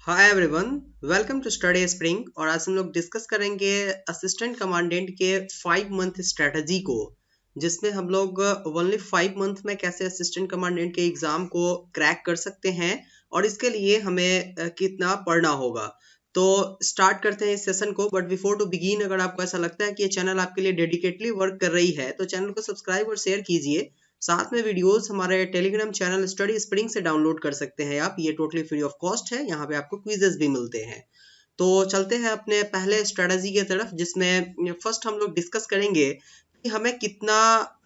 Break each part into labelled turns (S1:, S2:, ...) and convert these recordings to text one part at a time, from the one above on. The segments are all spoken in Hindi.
S1: Hi everyone, welcome to study spring. और आज हम लोग डिस्कस करेंगे असिस्टेंट कमांडेंट के 5 मंथ स्ट्रेटजी को, जिसमें हम लोग ओनली 5 मंथ में कैसे असिस्टेंट कमांडेंट के एग्जाम को क्रैक कर सकते हैं और इसके लिए हमें कितना पढ़ना होगा। तो स्टार्ट करते हैं इस सेशन को। बट बिफोर टू बिगिन, अगर आपको ऐसा लगता है कि ये चैनल आपके लिए डेडिकेटली वर्क कर रही है तो चैनल को सब्सक्राइब और शेयर कीजिए। साथ में वीडियोस हमारे टेलीग्राम चैनल स्टडी स्प्रिंग से डाउनलोड कर सकते हैं आप। ये टोटली फ्री ऑफ कॉस्ट है। यहाँ पे आपको क्विजेस भी मिलते हैं। तो चलते हैं अपने पहले स्ट्रेटजी की तरफ, जिसमें फर्स्ट हम लोग डिस्कस करेंगे कि हमें कितना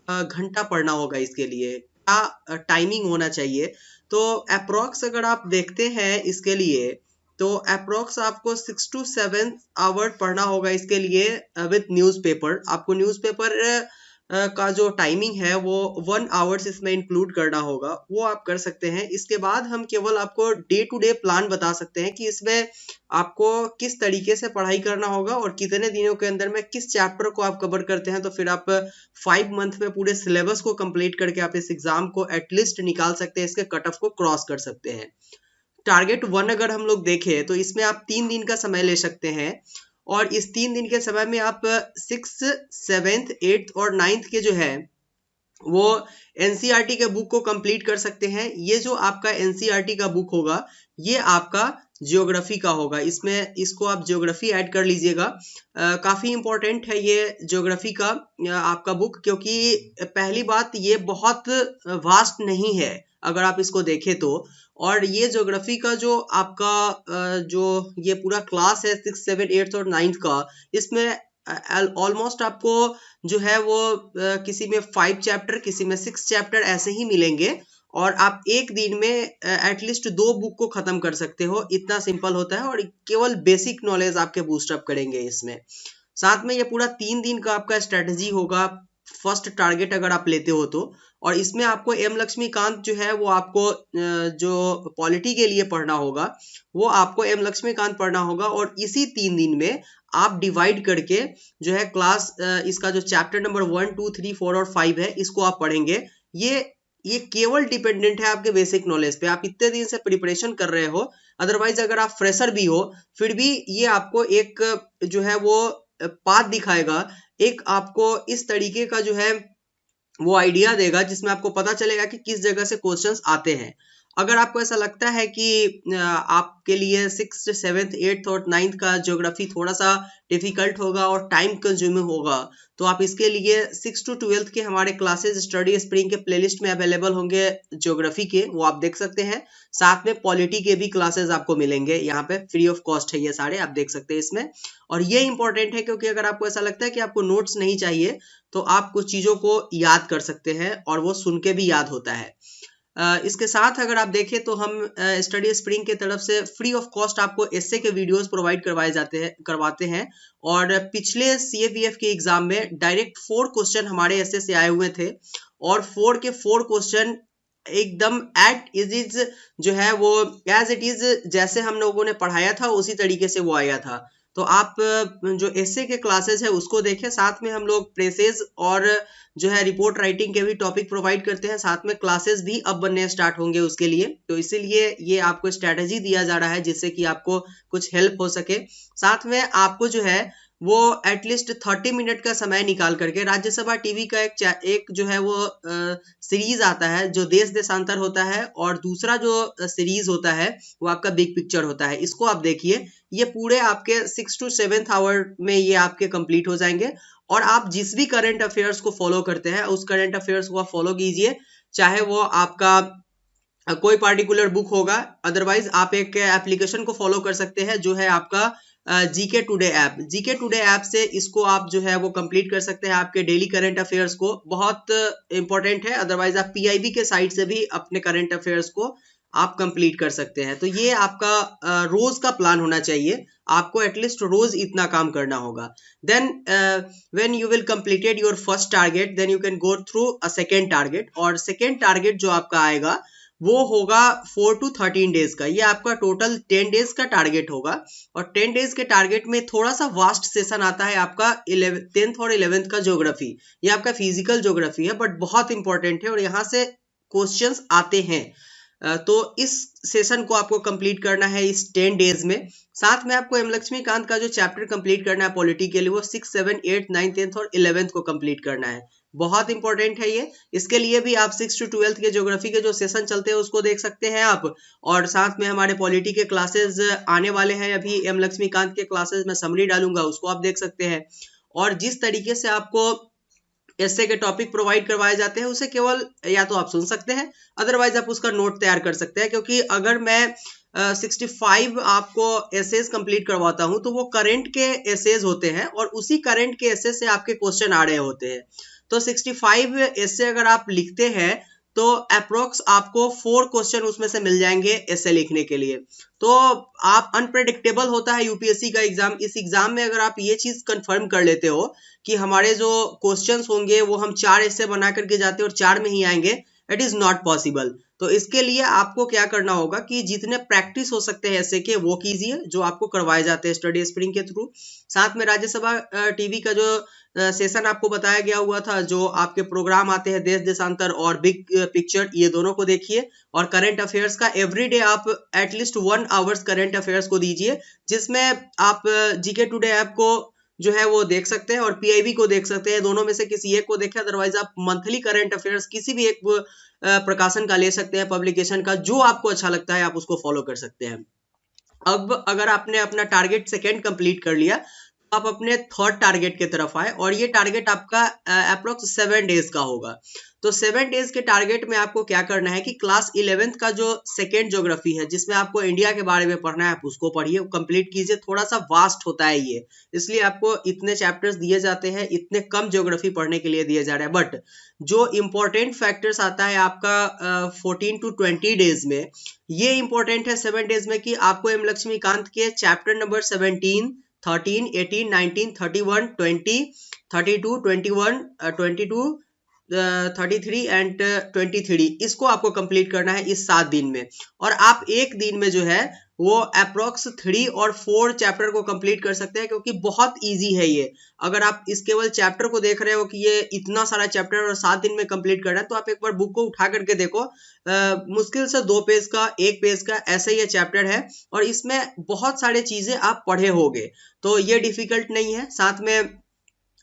S1: घंटा पढ़ना होगा, इसके लिए क्या टाइमिंग होना चाहिए। तो अप्रोक्स अगर आप देखते हैं इसके लिए, तो अप्रोक्स आपको 6 to 7 आवर पढ़ना होगा इसके लिए विद न्यूज़पेपर। आपको न्यूज़पेपर का जो टाइमिंग है वो 1 आवर्स इसमें इंक्लूड करना होगा, वो आप कर सकते हैं। इसके बाद हम केवल आपको डे टू डे प्लान बता सकते हैं कि इसमें आपको किस तरीके से पढ़ाई करना होगा और कितने दिनों के अंदर में किस चैप्टर को आप कवर करते हैं। तो फिर आप 5 मंथ में पूरे सिलेबस को कंप्लीट करके आप इस एग्जाम को एटलीस्ट निकाल सकते हैं, इसके कट ऑफ को क्रॉस कर सकते हैं। टारगेट 1 अगर हम लोग देखें तो इसमें आप 3 दिन का समय ले सकते हैं और इस 3 दिन के समय में आप 6, 7, 8 और 9 के जो है वो एनसीईआरटी के बुक को कंप्लीट कर सकते हैं। ये जो आपका एनसीईआरटी का बुक होगा ये आपका ज्योग्राफी का होगा। इसमें इसको आप ज्योग्राफी ऐड कर लीजिएगा। काफ़ी इंपॉर्टेंट है ये ज्योग्राफी का आपका बुक, क्योंकि पहली बात ये बहुत वास्ट नहीं है अगर आप इसको देखें तो। और ये ज्योग्राफी का जो आपका जो ये पूरा क्लास है 6, 7, 8 और 9 का, इसमें ऑलमोस्ट आपको जो है वो किसी में 5 चैप्टर, किसी में 6 चैप्टर ऐसे ही मिलेंगे और आप एक दिन में एटलीस्ट 2 बुक को खत्म कर सकते हो। इतना सिंपल होता है और केवल बेसिक नॉलेज आपके बूस्टअप करेंगे इसमें। साथ में ये पूरा 3 दिन का आपका स्ट्रेटजी होगा फर्स्ट टारगेट अगर आप लेते हो तो। और इसमें आपको एम लक्ष्मीकांत जो है वो आपको जो पॉलिटी के लिए पढ़ना होगा वो आपको एम लक्ष्मीकांत पढ़ना होगा। और इसी 3 दिन में आप डिवाइड करके जो है क्लास इसका जो चैप्टर नंबर 1, 2, 3, 4 और 5 है इसको आप पढ़ेंगे। ये केवल डिपेंडेंट है आपके बेसिक नॉलेज पे। आप इतने दिन से प्रिपरेशन कर रहे हो, अदरवाइज अगर आप फ्रेशर भी हो फिर भी ये आपको एक जो है वो पाथ दिखाएगा, एक आपको इस तरीके का जो है वो आइडिया देगा जिसमें आपको पता चलेगा कि किस जगह से क्वेश्चंस आते हैं। अगर आपको ऐसा लगता है कि आपके लिए 6, 7, 8 और 9 का ज्योग्राफी थोड़ा सा डिफिकल्ट होगा और टाइम कंज्यूमिंग होगा, तो आप इसके लिए 6 to 12 के हमारे क्लासेस स्टडी स्प्रिंग के प्लेलिस्ट में अवेलेबल होंगे ज्योग्राफी के, वो आप देख सकते हैं। साथ में पॉलिटी के भी क्लासेस आपको मिलेंगे, यहाँ पे फ्री ऑफ कॉस्ट है ये सारे, आप देख सकते हैं इसमें। और ये इंपॉर्टेंट है क्योंकि अगर आपको ऐसा लगता है कि आपको नोट्स नहीं चाहिए तो आप कुछ चीज़ों को याद कर सकते हैं और वो सुन के भी याद होता है। इसके साथ अगर आप देखें तो हम स्टडी स्प्रिंग के तरफ से फ्री ऑफ कॉस्ट आपको एसए के वीडियोस प्रोवाइड करवाते हैं। और पिछले सीएपीएफ के एग्जाम में डायरेक्ट 4 क्वेश्चन हमारे एसए से आए हुए थे और 4 के 4 क्वेश्चन एकदम एट इज जो है वो एज इट इज जैसे हम लोगों ने पढ़ाया था उसी तरीके से वो आया था। तो आप जो एसए के क्लासेस है उसको देखें। साथ में हम लोग प्रेसेस और जो है रिपोर्ट राइटिंग के भी टॉपिक प्रोवाइड करते हैं। साथ में क्लासेस भी अब बनने स्टार्ट होंगे उसके लिए, तो इसीलिए ये आपको स्ट्रेटजी दिया जा रहा है जिससे कि आपको कुछ हेल्प हो सके। साथ में आपको जो है वो एटलीस्ट 30 मिनट का समय निकाल करके राज्यसभा टीवी का एक जो है वो सीरीज आता है जो देश देशांतर होता है, और दूसरा जो सीरीज होता है वो आपका बिग पिक्चर होता है। इसको आप देखिए, ये पूरे आपके 6 to 7 आवर में ये आपके कंप्लीट हो जाएंगे। और आप जिस भी करंट अफेयर्स को फॉलो करते हैं उस करंट अफेयर्स को आप फॉलो कीजिए, चाहे वो आपका कोई पार्टिकुलर बुक होगा, अदरवाइज आप एक एप्लीकेशन को फॉलो कर सकते हैं जो है आपका GK today app. GK today app से इसको आप जो है वो कंप्लीट कर सकते हैं, आपके डेली करंट अफेयर्स को। बहुत इंपॉर्टेंट है। अदरवाइज आप पीआईबी के साइट से भी अपने करंट अफेयर्स को आप कंप्लीट कर सकते हैं। तो ये आपका रोज का प्लान होना चाहिए, आपको एटलीस्ट रोज इतना काम करना होगा। Then when you will completed your first target, then you can go through a second target. और सेकेंड टारगेट जो आपका आएगा वो होगा 4 to 13 डेज का। ये आपका टोटल 10 डेज का टारगेट होगा। और 10 डेज के टारगेट में थोड़ा सा वास्ट सेशन आता है आपका 10th और 11th का ज्योग्राफी। ये आपका फिजिकल ज्योग्राफी है बट बहुत इंपॉर्टेंट है और यहाँ से क्वेश्चंस आते हैं। तो इस सेशन को आपको कंप्लीट करना है इस 10 डेज में। साथ में आपको एम लक्ष्मीकांत का जो चैप्टर कंप्लीट करना है पॉलिटी के लिए, वो 6, 7, 8, 9, 10 और 11 को कंप्लीट करना है। बहुत इंपॉर्टेंट है ये। इसके लिए भी आप 6 to 12 के ज्योग्राफी के जो सेशन चलते हैं उसको देख सकते हैं आप, और साथ में हमारे पॉलिटी के क्लासेस आने वाले हैं। अभी एम लक्ष्मीकांत के क्लासेस में समरी डालूंगा, उसको आप देख सकते हैं। और जिस तरीके से आपको ऐसे के टॉपिक प्रोवाइड करवाए जाते हैं उसे केवल या तो आप सुन सकते हैं, अदरवाइज आप उसका नोट तैयार कर सकते हैं। क्योंकि अगर मैं 65 आपको एसेज कंप्लीट करवाता हूं तो वो करंट के एसेज होते हैं, और उसी करंट के एसे से आपके क्वेश्चन आ रहे होते हैं। तो 65 एसे अगर आप लिखते हैं तो अप्रोक्स आपको 4 क्वेश्चन उसमें से मिल जाएंगे एसे लिखने के लिए। तो आप अनप्रेडिक्टेबल होता है यूपीएससी का एग्जाम। इस एग्जाम में अगर आप ये चीज कंफर्म कर लेते हो कि हमारे जो क्वेश्चंस होंगे वो हम 4 ऐसे बना करके जाते हैं और 4 में ही आएंगे, इट इज नॉट पॉसिबल। तो इसके लिए आपको क्या करना होगा कि जितने प्रैक्टिस हो सकते हैं ऐसे के वो कीजिए जो आपको करवाए जाते हैं स्टडी स्प्रिंग के थ्रू। साथ में राज्यसभा टीवी का जो सेशन आपको बताया गया हुआ था, जो आपके प्रोग्राम आते हैं देश देशांतर और बिग पिक्चर, ये दोनों को देखिए। और करंट अफेयर्स का एवरीडे आप एटलीस्ट 1 आवर्स करंट अफेयर्स को दीजिए, जिसमें आप जीके टुडे ऐप को जो है वो देख सकते हैं और पीआईबी को देख सकते हैं। दोनों में से किसी एक को देखें, अदरवाइज आप मंथली करंट अफेयर्स किसी भी एक प्रकाशन का ले सकते हैं, पब्लिकेशन का, जो आपको अच्छा लगता है आप उसको फॉलो कर सकते हैं। अब अगर आपने अपना टारगेट सेकेंड कंप्लीट कर लिया, आप अपने थर्ड टारगेट की तरफ आए, और ये टारगेट आपका अप्रोक्स 7 डेज का होगा। तो 7 डेज के टारगेट में आपको क्या करना है कि क्लास 11th का जो सेकेंड ज्योग्राफी है, जिसमें आपको इंडिया के बारे में पढ़ना है, आप उसको पढ़िए, कंप्लीट कीजिए। थोड़ा सा वास्ट होता है ये, इसलिए आपको इतने चैप्टर्स दिए जाते हैं, इतने कम ज्योग्राफी पढ़ने के लिए दिए जा रहे हैं। बट जो इंपॉर्टेंट फैक्टर्स आता है आपका 14 to 20 डेज में, ये इंपॉर्टेंट है 7 डेज में कि आपको एम लक्ष्मीकांत के चैप्टर नंबर 17, 13, 18, 19, 31, 20, 32, 21, 22, 33 एंड 23, इसको आपको कंप्लीट करना है इस 7 दिन में। और आप एक दिन में जो है वो अप्रोक्स 3 और 4 चैप्टर को कंप्लीट कर सकते हैं, क्योंकि बहुत इजी है ये। अगर आप इस केवल चैप्टर को देख रहे हो कि ये इतना सारा चैप्टर और 7 दिन में कंप्लीट करना है, तो आप एक बार बुक को उठा करके देखो, मुश्किल से 2 पेज का, 1 पेज का ऐसे ये चैप्टर है, और इसमें बहुत सारी चीजें आप पढ़े होंगे, तो ये डिफिकल्ट नहीं है। साथ में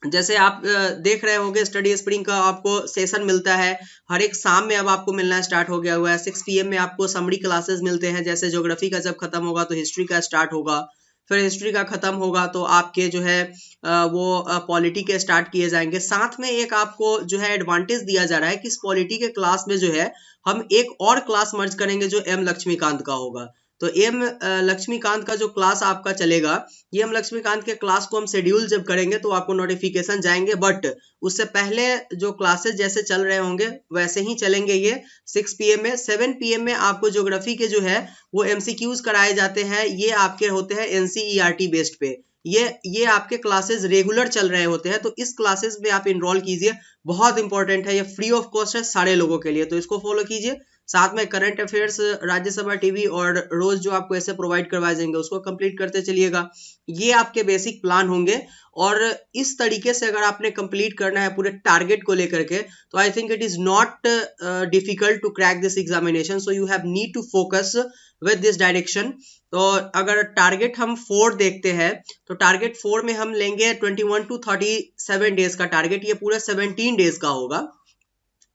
S1: जैसे आप देख रहे होंगे स्टडी स्प्रिंग का आपको सेशन मिलता है हर एक शाम में, अब आपको मिलना स्टार्ट हो गया हुआ है। 6 PM में आपको समरी क्लासेस मिलते हैं। जैसे ज्योग्राफी का जब खत्म होगा तो हिस्ट्री का स्टार्ट होगा, फिर हिस्ट्री का खत्म होगा तो आपके जो है वो पॉलिटी के स्टार्ट किए जाएंगे। साथ में एक आपको जो है एडवांटेज दिया जा रहा है कि इस पॉलिटी के क्लास में जो है हम एक और क्लास मर्ज करेंगे जो एम लक्ष्मीकांत का होगा। तो एम लक्ष्मीकांत का जो क्लास आपका चलेगा, ये एम लक्ष्मीकांत के क्लास को हम शेड्यूल जब करेंगे तो आपको नोटिफिकेशन जाएंगे, बट उससे पहले जो क्लासेस जैसे चल रहे होंगे वैसे ही चलेंगे ये 6 PM में। 7 PM में आपको ज्योग्राफी के जो है वो MCQs कराए जाते हैं। ये आपके होते हैं NCERT बेस्ड पे, ये आपके क्लासेस रेगुलर चल रहे होते हैं। तो इस क्लासेस में आप इनरोल कीजिए, बहुत इंपॉर्टेंट है, ये फ्री ऑफ कॉस्ट है सारे लोगों के लिए, तो इसको फॉलो कीजिए। साथ में करंट अफेयर्स, राज्यसभा टीवी और रोज जो आपको ऐसे प्रोवाइड करवाए जाएंगे उसको कंप्लीट करते चलिएगा। ये आपके बेसिक प्लान होंगे, और इस तरीके से अगर आपने कंप्लीट करना है पूरे टारगेट को लेकर के, तो I think it is not difficult to crack this examination. So you have need to focus with this direction. तो अगर टारगेट हम 4 देखते हैं, तो टारगेट 4 में हम लेंगे 21 to 37 डेज का टारगेट। ये पूरा 17 डेज का होगा,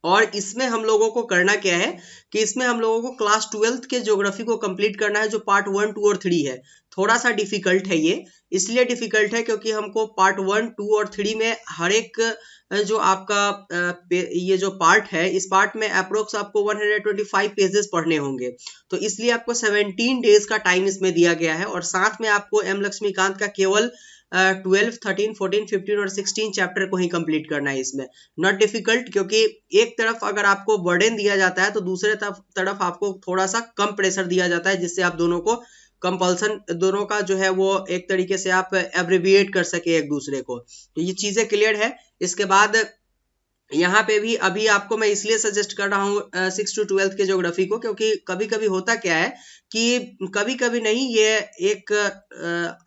S1: और इसमें हम लोगों को करना क्या है कि इसमें हम लोगों को क्लास 12th के ज्योग्राफी को कंप्लीट करना है, जो पार्ट 1, 2 और 3 है। थोड़ा सा डिफिकल्ट है ये, इसलिए डिफिकल्ट है क्योंकि हमको पार्ट 1, 2 और 3 में हर एक जो आपका ये जो पार्ट है, इस पार्ट में अप्रोक्स आपको 125 पेजेस पढ़ने होंगे। तो इसलिए आपको 17 डेज का टाइम इसमें दिया गया है, और साथ में आपको एम लक्ष्मीकांत का केवल 12, 13, 14, 15 और 16 चैप्टर को ही कंप्लीट करना है इसमें। नॉट डिफिकल्ट, क्योंकि एक तरफ अगर आपको बर्डन दिया जाता है तो दूसरे तरफ आपको थोड़ा सा कम प्रेशर दिया जाता है, जिससे आप दोनों को कंपल्सन, दोनों का जो है वो एक तरीके से आप एब्रिविएट कर सके एक दूसरे को। तो ये चीजें क्लियर है। इसके बाद यहाँ पे भी अभी आपको मैं इसलिए सजेस्ट कर रहा हूँ 6 to 12 के ज्योग्राफी को, क्योंकि कभी कभी होता क्या है कि कभी कभी नहीं, ये एक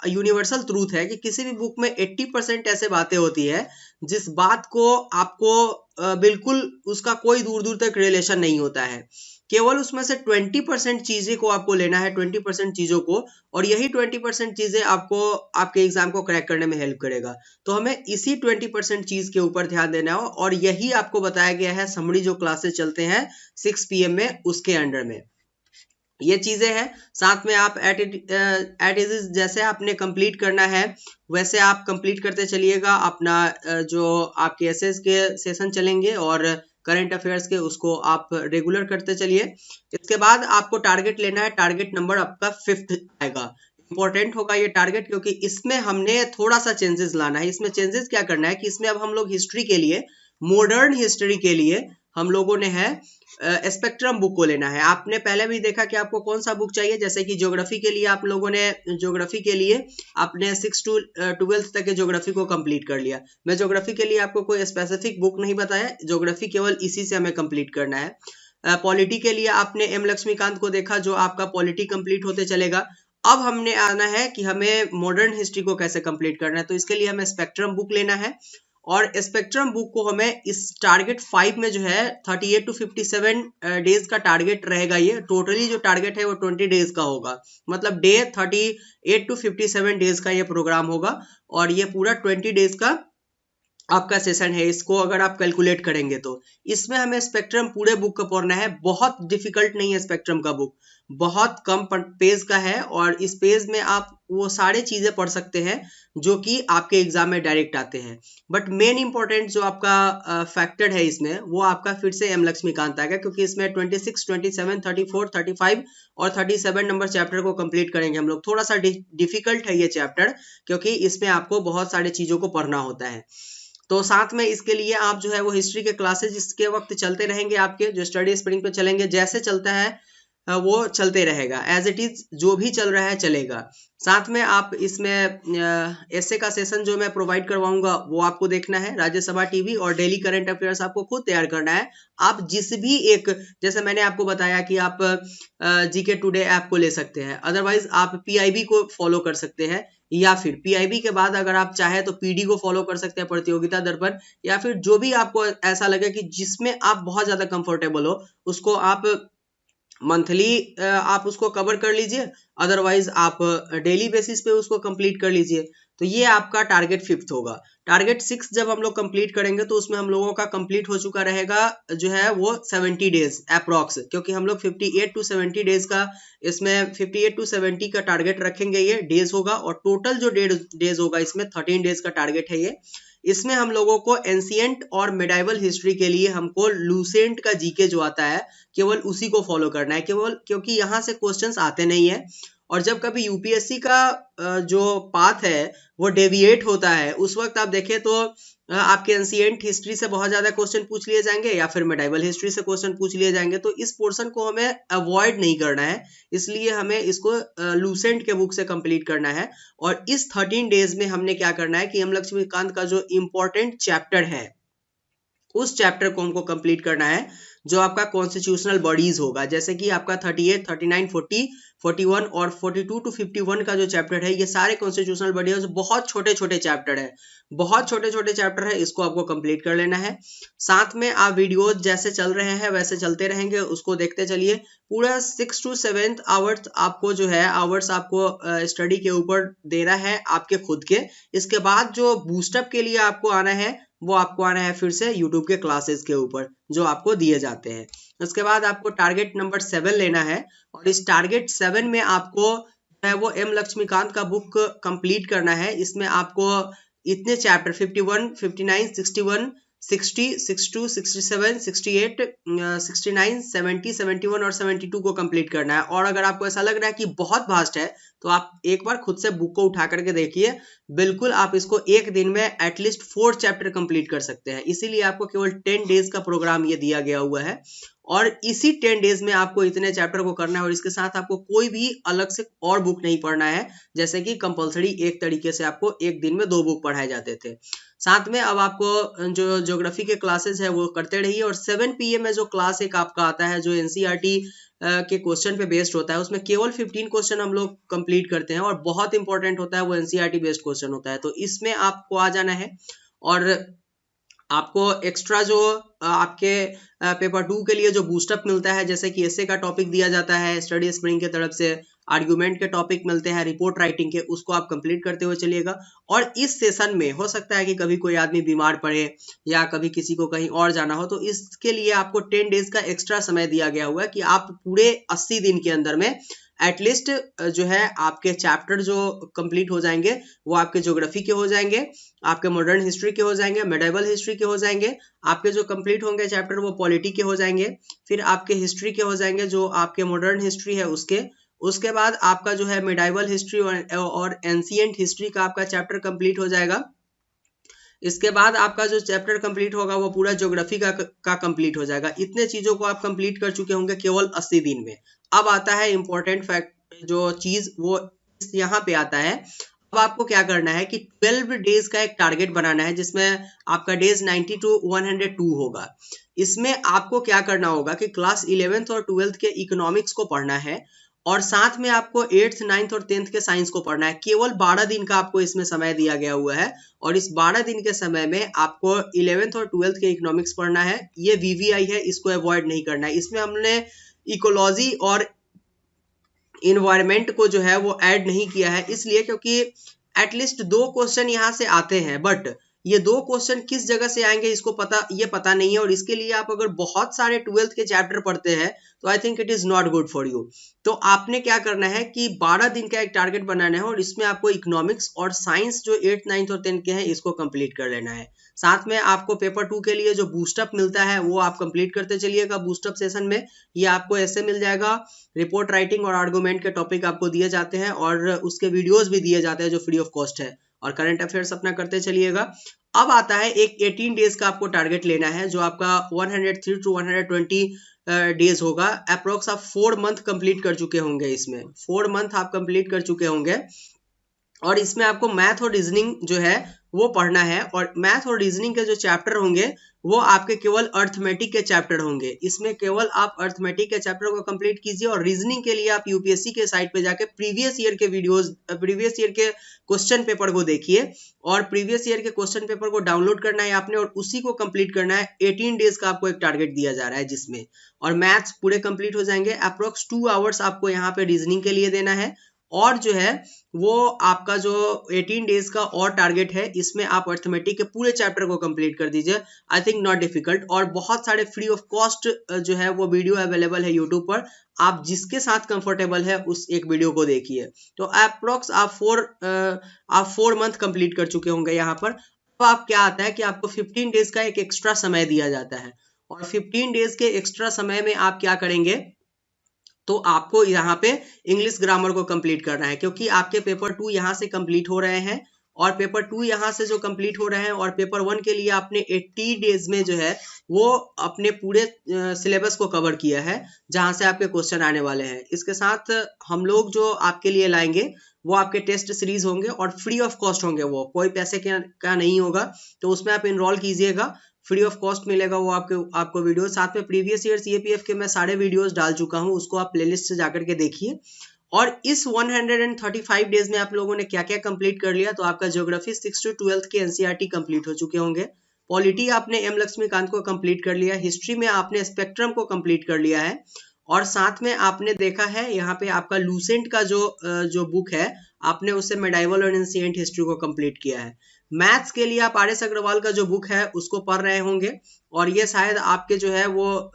S1: यूनिवर्सल ट्रूथ है कि किसी भी बुक में 80% ऐसे बातें होती है जिस बात को आपको बिल्कुल उसका कोई दूर दूर तक रिलेशन नहीं होता है। केवल उसमें से 20% चीजें को आपको लेना है, 20% चीजों को, और यही 20% चीजें आपको आपके एग्जाम को क्रैक करने में हेल्प करेगा। तो हमें इसी 20% चीज के ऊपर ध्यान देना हो, और यही आपको बताया गया है समरी जो क्लासेस चलते हैं 6 PM में, उसके अंडर में ये चीजें हैं। साथ में आप एट इज जैसे आपने कंप्लीट करना है वैसे आप कंप्लीट करते चलिएगा अपना जो आपके एसएस के सेशन चलेंगे और करंट अफेयर्स के, उसको आप रेगुलर करते चलिए। इसके बाद आपको टारगेट लेना है, टारगेट नंबर आपका 5th आएगा। इंपॉर्टेंट होगा ये टारगेट, क्योंकि इसमें हमने थोड़ा सा चेंजेस लाना है। इसमें चेंजेस क्या करना है कि इसमें अब हम लोग हिस्ट्री के लिए, मॉडर्न हिस्ट्री के लिए हम लोगों ने है स्पेक्ट्रम बुक को लेना है। आपने पहले भी देखा कि आपको कौन सा बुक चाहिए, जैसे कि ज्योग्राफी के लिए आप लोगों ने, ज्योग्राफी के लिए आपने 6 to 12th तक के ज्योग्राफी को कंप्लीट कर लिया। मैं ज्योग्राफी के लिए आपको कोई स्पेसिफिक बुक नहीं बताया, ज्योग्राफी केवल इसी से हमें कंप्लीट करना है। पॉलिटी के लिए आपने एम लक्ष्मीकांत को देखा, जो आपका पॉलिटी कंप्लीट होते चलेगा। अब हमने आना है कि हमें मॉडर्न हिस्ट्री को कैसे कंप्लीट करना है, तो इसके लिए हमें स्पेक्ट्रम बुक लेना है, और स्पेक्ट्रम बुक को हमें इस टारगेट 5 में जो है 38 to 57 डेज का टारगेट रहेगा। ये टोटली जो टारगेट है वो 20 डेज का होगा, मतलब डे 38 to 57 डेज का ये प्रोग्राम होगा, और ये पूरा 20 डेज का आपका सेशन है। इसको अगर आप कैलकुलेट करेंगे तो इसमें हमें स्पेक्ट्रम पूरे बुक का पढ़ना है। बहुत डिफिकल्ट नहीं है स्पेक्ट्रम का बुक, बहुत कम पेज का है, और इस पेज में आप वो सारे चीजें पढ़ सकते हैं जो कि आपके एग्जाम में डायरेक्ट आते हैं। बट मेन इंपॉर्टेंट जो आपका फैक्टर है इसमें, वो आपका फिर से एम लक्ष्मीकांत आएगा, क्योंकि इसमें 26, 27, 34, 35 और 37 नंबर चैप्टर को कंप्लीट करेंगे हम लोग। थोड़ा सा डिफिकल्ट है ये चैप्टर, क्योंकि इसमें आपको बहुत सारी चीजों को पढ़ना होता है। तो साथ में इसके लिए आप जो है वो हिस्ट्री के क्लासेस इसके वक्त चलते रहेंगे, आपके जो स्टडी स्प्रिंग पे चलेंगे, जैसे चलता है वो चलते रहेगा, एज इट इज जो भी चल रहा है चलेगा। साथ में आप इसमें ऐसे का सेशन जो मैं प्रोवाइड करवाऊंगा वो आपको देखना है, राज्यसभा टीवी और डेली करंट अफेयर्स आपको खुद तैयार करना है। आप जिस भी एक, जैसे मैंने आपको बताया कि आप जीके टुडे ऐप को ले सकते हैं, अदरवाइज आप पीआईबी को फॉलो कर सकते हैं, या फिर पीआईबी के बाद अगर आप चाहे तो पीडी को फॉलो कर सकते हैं, प्रतियोगिता दर्पण, या फिर जो भी आपको ऐसा लगे कि जिसमें आप बहुत ज्यादा कंफर्टेबल हो, उसको आप मंथली आप उसको कवर कर लीजिए, अदरवाइज आप डेली बेसिस पे उसको कंप्लीट कर लीजिए। तो ये आपका टारगेट 5th होगा। टारगेट 6 जब हम लोग कंप्लीट करेंगे तो उसमें हम लोगों का कंप्लीट हो चुका रहेगा जो है वो 70 डेज अप्रॉक्स, क्योंकि हम लोग 58 to 70 डेज का, इसमें 58 to 70 का टारगेट रखेंगे, ये डेज होगा, और टोटल जो डेज होगा इसमें 13 डेज का टारगेट है ये। इसमें हम लोगों को एंशिएंट और मिडाइवल हिस्ट्री के लिए हमको लूसेंट का जीके जो आता है केवल उसी को फॉलो करना है, केवल क्योंकि यहाँ से क्वेश्चंस आते नहीं है। और जब कभी यूपीएससी का जो पाथ है वो डेविएट होता है, उस वक्त आप देखें तो आपके एंशिएंट हिस्ट्री से बहुत ज्यादा क्वेश्चन पूछ लिए जाएंगे, या फिर मिडाइवल हिस्ट्री से क्वेश्चन पूछ लिए जाएंगे। तो इस पोर्शन को हमें अवॉइड नहीं करना है, इसलिए हमें इसको लूसेंट के बुक से कंप्लीट करना है। और इस 13 डेज में हमने क्या करना है कि एम लक्ष्मीकांत का जो इंपॉर्टेंट चैप्टर है उस चैप्टर को हमको कंप्लीट करना है, जो आपका कॉन्स्टिट्यूशनल बॉडीज होगा, जैसे कि आपका 38, 39, 40, 41 और 42 to 51 का जो चैप्टर है, ये सारे कॉन्स्टिट्यूशनल बॉडीज बहुत छोटे छोटे चैप्टर है, बहुत छोटे छोटे चैप्टर है, इसको आपको कंप्लीट कर लेना है। साथ में आप वीडियोज जैसे चल रहे हैं वैसे चलते रहेंगे, उसको देखते चलिए। पूरा 6 to 7 आवर्स आपको जो है आवर्स आपको स्टडी के ऊपर देना है आपके खुद के। इसके बाद जो बूस्टअप के लिए आपको आना है वो आपको आना है फिर से यूट्यूब के क्लासेस के ऊपर जो आपको दिए जाते हैं। उसके बाद आपको टारगेट नंबर 7 लेना है, और इस टारगेट 7 में आपको है वो एम लक्ष्मीकांत का बुक कंप्लीट करना है। इसमें आपको इतने चैप्टर 51, 59, 61, 60, 62, 67, 68, 69, 70, 71 और 72 को कंप्लीट करना है। और अगर आपको ऐसा लग रहा है कि बहुत वास्ट है तो आप एक बार खुद से बुक को उठा करके देखिए, बिल्कुल आप इसको एक दिन में एटलीस्ट 4 चैप्टर कंप्लीट कर सकते हैं। इसीलिए आपको केवल 10 डेज का प्रोग्राम ये दिया गया हुआ है, और इसी 10 डेज में आपको इतने चैप्टर को करना है, और इसके साथ आपको कोई भी अलग से और बुक नहीं पढ़ना है, जैसे कि कंपलसरी एक तरीके से आपको एक दिन में 2 बुक पढ़ाए जाते थे। साथ में अब आपको जो ज्योग्राफी के क्लासेस है वो करते रहिए, और 7 PM में जो क्लास एक आपका आता है जो एनसीईआरटी के क्वेश्चन पे बेस्ड होता है, उसमें केवल 15 क्वेश्चन हम लोग कंप्लीट करते हैं, और बहुत इंपॉर्टेंट होता है वो एनसीईआरटी बेस्ड क्वेश्चन होता है। तो इसमें आपको आ जाना है, और आपको एक्स्ट्रा जो आपके पेपर 2 के लिए जो बूस्टअप मिलता है, जैसे कि एसए का टॉपिक दिया जाता है स्टडी स्प्रिंग की तरफ से, आर्ग्यूमेंट के टॉपिक मिलते हैं, रिपोर्ट राइटिंग के, उसको आप कंप्लीट करते हुए चलिएगा। और इस सेशन में हो सकता है कि कभी कोई आदमी बीमार पड़े या कभी किसी को कहीं और जाना हो, तो इसके लिए आपको 10 डेज का एक्स्ट्रा समय दिया गया हुआ है कि आप पूरे 80 दिन के अंदर में एटलीस्ट जो है आपके चैप्टर जो कंप्लीट हो जाएंगे वो आपके ज्योग्राफी के हो जाएंगे, आपके मॉडर्न हिस्ट्री के हो जाएंगे, मेडिवल हिस्ट्री के हो जाएंगे, आपके जो कंप्लीट होंगे चैप्टर वो पॉलिटी के हो जाएंगे, फिर आपके हिस्ट्री के हो जाएंगे जो आपके मॉडर्न हिस्ट्री है उसके बाद आपका जो है मेडिवल हिस्ट्री और एंशिएंट हिस्ट्री का आपका चैप्टर कंप्लीट हो जाएगा। इसके बाद आपका जो चैप्टर कंप्लीट होगा वो पूरा ज्योग्राफी का कंप्लीट हो जाएगा। इतने चीजों को आप कंप्लीट कर चुके होंगे केवल 80 दिन में। अब आता है इंपॉर्टेंट फैक्ट जो चीज वो यहाँ पे आता है। अब आपको क्या करना है कि 12 डेज का एक टारगेट बनाना है जिसमें आपका डेज 90 to 102 होगा। इसमें आपको क्या करना होगा कि क्लास 11th और 12th के इकोनॉमिक्स को पढ़ना है और साथ में आपको 8th 9th और 10th के साइंस को पढ़ना है। केवल 12 दिन का आपको इसमें समय दिया गया हुआ है और इस 12 दिन के समय में आपको 11th और 12th के इकोनॉमिक्स पढ़ना है। ये वीवीआई है, इसको अवॉइड नहीं करना है। इसमें हमने इकोलॉजी और इन्वायरमेंट को जो है वो ऐड नहीं किया है, इसलिए क्योंकि एटलीस्ट 2 क्वेश्चन यहाँ से आते हैं, बट ये 2 क्वेश्चन किस जगह से आएंगे इसको पता नहीं है। और इसके लिए आप अगर बहुत सारे 12th के चैप्टर पढ़ते हैं तो I think it is not good for you. तो आपने क्या करना है कि 12 दिन का एक टारगेट बनाना है और इसमें आपको इकोनॉमिक्स और साइंस जो 8th 9th और 10th के हैं इसको कंप्लीट कर लेना है। साथ में आपको पेपर 2 के लिए जो बूस्टअप मिलता है वो आप कंप्लीट करते चलिएगा। बूस्टअप सेशन में ये आपको ऐसे मिल जाएगा, रिपोर्ट राइटिंग और आर्गुमेंट के टॉपिक आपको दिए जाते हैं और उसके वीडियोस भी दिए जाते हैं जो फ्री ऑफ कॉस्ट है, और करंट अफेयर्स अपना करते चलिएगा। अब आता है एक 18 डेज का आपको टारगेट लेना है जो आपका 103 to 120 डेज होगा। अप्रोक्स आप 4 मंथ कंप्लीट कर चुके होंगे, इसमें 4 मंथ आप कंप्लीट कर चुके होंगे। और इसमें आपको मैथ और रीजनिंग जो है वो पढ़ना है और मैथ और रीजनिंग के जो चैप्टर होंगे वो आपके केवल अर्थमेटिक के चैप्टर होंगे। इसमें केवल आप अर्थमेटिक के चैप्टर को कंप्लीट कीजिए और रीजनिंग के लिए आप यूपीएससी के साइट पे जाके प्रीवियस ईयर के वीडियोस, प्रीवियस ईयर के क्वेश्चन पेपर को देखिए और प्रीवियस ईयर के क्वेश्चन पेपर को डाउनलोड करना है आपने और उसी को कंप्लीट करना है। 18 डेज का आपको एक टारगेट दिया जा रहा है जिसमें, और मैथ्स पूरे कंप्लीट हो जाएंगे। अप्रोक्स 2 आवर्स आपको यहाँ पे रीजनिंग के लिए देना है और जो है वो आपका जो 18 डेज का और टारगेट है इसमें आप अर्थमेटिक के पूरे चैप्टर को कंप्लीट कर दीजिए। आई थिंक नॉट डिफिकल्ट, और बहुत सारे फ्री ऑफ कॉस्ट जो है वो वीडियो अवेलेबल है यूट्यूब पर, आप जिसके साथ कंफर्टेबल है उस एक वीडियो को देखिए। तो अप्रोक्स आप 4 मंथ कंप्लीट कर चुके होंगे यहाँ पर। अब आप क्या आता है कि आपको 15 डेज का एक एक्स्ट्रा समय दिया जाता है और 15 डेज के एक्स्ट्रा समय में आप क्या करेंगे तो आपको यहाँ पे इंग्लिश ग्रामर को कंप्लीट करना है, क्योंकि आपके पेपर 2 यहाँ से कंप्लीट हो रहे हैं और पेपर 2 यहाँ से जो कंप्लीट हो रहे हैं और पेपर 1 के लिए आपने 80 डेज में जो है वो अपने पूरे सिलेबस को कवर किया है जहाँ से आपके क्वेश्चन आने वाले हैं। इसके साथ हम लोग जो आपके लिए लाएंगे वो आपके टेस्ट सीरीज होंगे और फ्री ऑफ कॉस्ट होंगे, वो कोई पैसे का नहीं होगा, तो उसमें आप इनरोल कीजिएगा, फ्री ऑफ कॉस्ट मिलेगा वो आपको वीडियो। साथ में प्रीवियस ईयर सीएपीएफ के मैं सारे वीडियोस डाल चुका हूँ, उसको आप प्लेलिस्ट से जाकर के देखिए। और इस 135 डेज में आप लोगों ने क्या क्या कंप्लीट कर लिया, तो आपका ज्योग्राफी 6 to 12 के एनसीईआरटी कंप्लीट हो चुके होंगे, पॉलिटी आपने एम लक्ष्मीकांत को कंप्लीट कर लिया, हिस्ट्री में आपने स्पेक्ट्रम को कंप्लीट कर लिया है और साथ में आपने देखा है यहाँ पे आपका लूसेंट का जो बुक है आपने उससे मेडाइवल और एंशिएंट हिस्ट्री को कंप्लीट किया है। मैथ्स के लिए आप आर.एस. अग्रवाल का जो बुक है उसको पढ़ रहे होंगे और ये शायद आपके जो है वो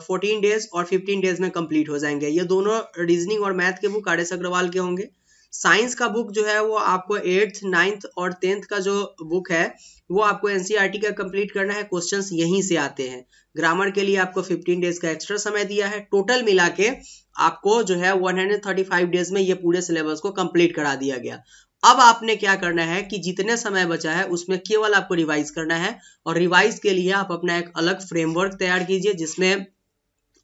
S1: 14 डेज और 15 डेज में कंप्लीट हो जाएंगे। ये दोनों रीजनिंग और मैथ के बुक आर.एस. अग्रवाल के होंगे। साइंस का बुक जो है वो आपको 8th 9th और 10th का जो बुक है वो आपको एनसीईआरटी का कंप्लीट करना है, क्वेश्चंस यहीं से आते हैं। ग्रामर के लिए आपको 15 डेज का एक्स्ट्रा समय दिया है, टोटल मिला के आपको जो है 135 डेज में ये पूरे सिलेबस को कंप्लीट करा दिया गया। अब आपने क्या करना है कि जितने समय बचा है उसमें केवल आपको रिवाइज करना है और रिवाइज के लिए आप अपना एक अलग फ्रेमवर्क तैयार कीजिए जिसमें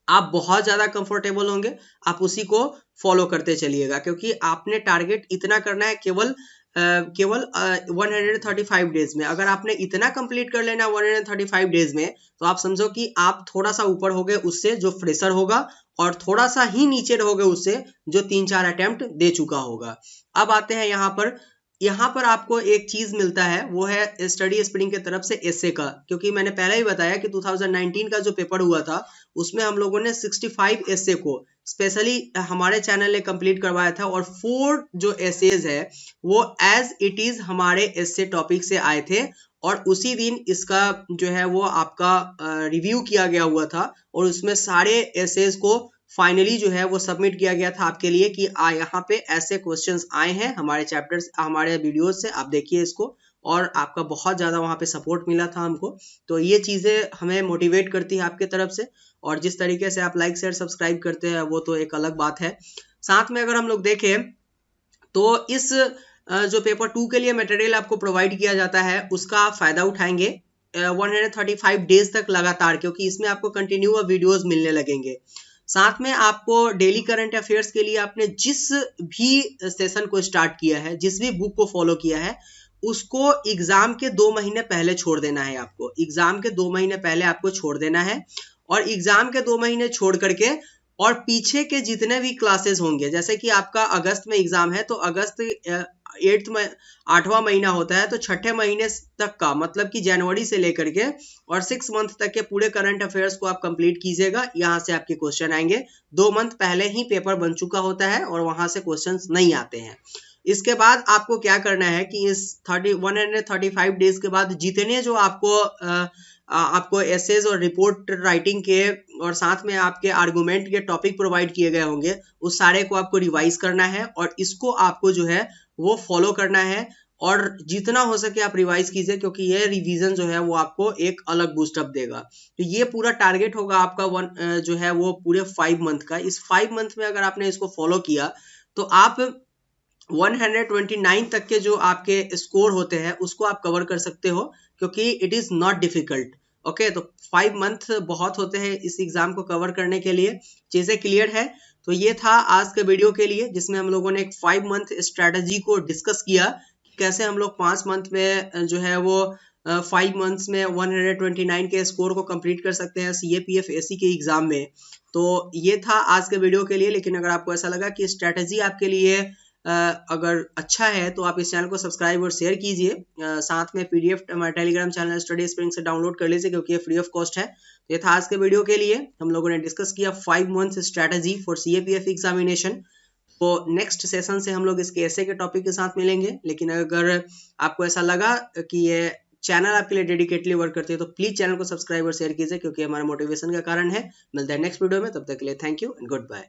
S1: आप बहुत ज्यादा कंफर्टेबल होंगे, आप उसी को फॉलो करते चलिएगा, क्योंकि आपने टारगेट इतना करना है केवल 135 डेज में। अगर आपने इतना कंप्लीट कर लेना 135 डेज में तो आप समझो कि आप थोड़ा सा ऊपर हो गए उससे जो फ्रेशर होगा और थोड़ा सा ही नीचे रहोगे उससे जो 3-4 अटेम्प्ट दे चुका होगा। अब आते हैं यहाँ पर यहाँ पर आपको एक चीज मिलता है, वो है स्टडी स्प्रिंग की तरफ से एसे का, क्योंकि मैंने पहले ही बताया कि 2019 का जो पेपर हुआ था उसमें हम लोगों ने 65 एसे को स्पेशली हमारे चैनल ने कंप्लीट करवाया था, और 4 जो एसेज है वो एज इट इज हमारे एसे टॉपिक से आए थे, और उसी दिन इसका जो है वो आपका रिव्यू किया गया हुआ था, और उसमें सारे एसेज को फाइनली जो है वो सबमिट किया गया था आपके लिए कि यहाँ पे ऐसे क्वेश्चंस आए हैं हमारे चैप्टर्स, हमारे वीडियोस से, आप देखिए इसको, और आपका बहुत ज़्यादा वहाँ पे सपोर्ट मिला था हमको। तो ये चीज़ें हमें मोटिवेट करती है आपके तरफ से, और जिस तरीके से आप लाइक शेयर सब्सक्राइब करते हैं वो तो एक अलग बात है। साथ में अगर हम लोग देखें तो इस जो पेपर 2 के लिए मटेरियल आपको प्रोवाइड किया जाता है उसका आप फायदा उठाएंगे 135 डेज तक लगातार, क्योंकि इसमें आपको कंटिन्यू वीडियोस मिलने लगेंगे। साथ में आपको डेली करंट अफेयर्स के लिए आपने जिस भी सेशन को स्टार्ट किया है, जिस भी बुक को फॉलो किया है, उसको एग्जाम के 2 महीने पहले छोड़ देना है। आपको एग्जाम के 2 महीने पहले आपको छोड़ देना है, और एग्जाम के 2 महीने छोड़ करके और पीछे के जितने भी क्लासेस होंगे, जैसे कि आपका अगस्त में एग्जाम है तो अगस्त 8वां महीना होता है, तो छठे महीने तक का मतलब कि जनवरी से लेकर के और 6 मंथ तक के पूरे करंट अफेयर्स को आप कंप्लीट कीजिएगा। यहाँ से आपके क्वेश्चन आएंगे, 2 मंथ पहले ही पेपर बन चुका होता है और वहां से क्वेश्चंस नहीं आते हैं। इसके बाद आपको क्या करना है कि इस 135 डेज के बाद जितने जो आपको एसेज और रिपोर्ट राइटिंग के और साथ में आपके आर्गुमेंट के टॉपिक प्रोवाइड किए गए होंगे, उस सारे को आपको रिवाइज करना है, और इसको आपको जो है वो फॉलो करना है, और जितना हो सके आप रिवाइज कीजिए, क्योंकि ये रिवीजन जो है वो आपको एक अलग बूस्टअप देगा। तो ये पूरा टारगेट होगा आपका जो है वो पूरे 5 मंथ का। इस 5 मंथ में अगर आपने इसको फॉलो किया तो आप 129 तक के जो आपके स्कोर होते हैं उसको आप कवर कर सकते हो, क्योंकि it is not difficult. Okay, तो 5 मंथ बहुत होते हैं इस एग्जाम को कवर करने के लिए। चीजें क्लियर है? तो ये था आज के वीडियो के लिए, जिसमें हम लोगों ने एक 5 मंथ स्ट्रेटजी को डिस्कस किया, कैसे हम लोग 5 मंथ में जो है वो 5 मंथ्स में 129 के स्कोर को कंप्लीट कर सकते हैं CAPF AC के एग्जाम में। तो ये था आज के वीडियो के लिए, लेकिन अगर आपको ऐसा लगा कि स्ट्रेटजी आपके लिए अगर अच्छा है तो आप इस चैनल को सब्सक्राइब और शेयर कीजिए। साथ में PDF हमारे टेलीग्राम चैनल स्टडी स्प्रिंग से डाउनलोड कर लीजिए, क्योंकि ये फ्री ऑफ कॉस्ट है। तो ये था आज के वीडियो के लिए, हम लोगों ने डिस्कस किया 5 month strategy for CAPF examination. तो नेक्स्ट सेशन से हम लोग इसके ऐसे के टॉपिक के साथ मिलेंगे। लेकिन अगर आपको ऐसा लगा कि ये चैनल आपके लिए डेडिकेटली वर्क करती है तो प्लीज चैनल को सब्सक्राइब और शेयर कीजिए, क्योंकि हमारा मोटिवेशन का कारण है। मिलते हैं नेक्स्ट वीडियो में, तब तक के लिए thank you and good bye.